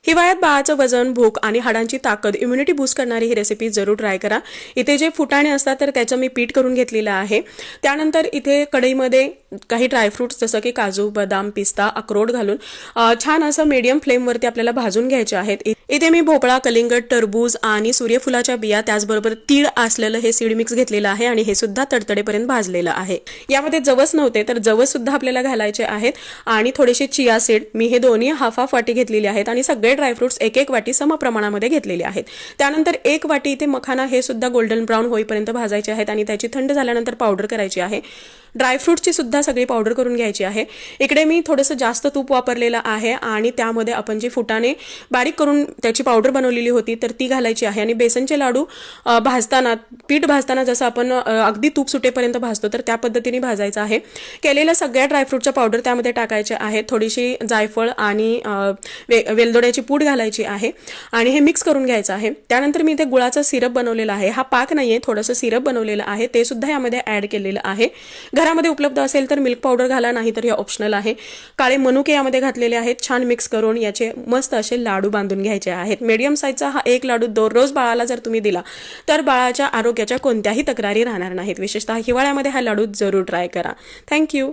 हिवाळ्यात बाळाचं वजन, भूक आणि हाडांची ताकद, इम्युनिटी बूस्ट करणारी ही रेसिपी जरूर ट्राय करा। इथे जे फुटाणे असतात तर त्याचं मी पीठ करून घेतलेलं आहे। त्यानंतर इथे कढईमध्ये काही ड्रायफ्रुट्स जसं की काजू, बदाम, पिस्ता, अक्रोड घालून छान असं मीडियम फ्लेमवरती आपल्याला भाजून घ्यायचे आहेत। इथे मी भोपळा, कलिंगड, टरबूज आणि सूर्यफुलाच्या बिया त्याचबरोबर तीळ असलेलं हे सीड मिक्स घेतलेलं आहे आणि हे सुद्धा तडतडेपर्यंत भाजलेलं आहे। यामध्ये जवस नव्हते तर जवस सुद्धा आपल्याला घालायचे आहेत आणि थोडेसे चिया सीड मी हे दोन्ही हाफ वाटी घेतलेले आहेत आणि सगळे ड्रायफ्रुट्स एक एक वाटी सम प्रमाणामध्ये घेतलेले आहेत। त्यानंतर एक वाटी इथे मखाना हे सुद्धा गोल्डन ब्राउन होईपर्यंत भाजायचे आहेत आणि त्याची थंड झाल्यानंतर पावडर करायची आहे। ड्रायफ्रुट्सची सुद्धा सगळी पावडर करून घ्यायची आहे। इकडे मी थोडंसं जास्त तूप वापरलेलं आहे आणि त्यामध्ये आपण जे फुटाणे बारीक करून त्याची पावडर बनवलेली होती तर ती घालायची आहे आणि बेसनचे लाडू भाजताना पीठ भाजताना जसं आपण अगदी तूप सुटेपर्यंत भाजतो तर त्या पद्धतीने भाजायचं आहे। केलेल्या सगळ्या ड्रायफ्रुटच्या पावडर त्यामध्ये टाकायचे आहे। थोडीशी जायफळ आणि वेलदोड्याची पूड घालायची आहे आणि हे मिक्स करून घ्यायचं आहे। त्यानंतर मी इथे गुळाचा सिरप बनवलेला आहे। हा पाक नाहीये, थोडंसं सिरप बनवलेलं आहे ते सुद्धा यामध्ये ऍड केलेलं आहे। घरामध्ये उपलब्ध असेल तर मिल्क पावडर घाला, नाही तर हे ऑप्शनल आहे। काळे मनुके यामध्ये घातलेले आहेत। छान मिक्स करून याचे मस्त असे लाडू बांधून घ्यायचे आहेत। मीडियम साईजचा हा एक लाडू दररोज बाळाला जर तुम्ही दिला तर बाळाच्या आरोग्याच्या कोणत्याही तक्रारी राहणार नाहीत। विशेषतः हिवाळ्यामध्ये हा लाडू जरूर ट्राय करा। थँक्यू।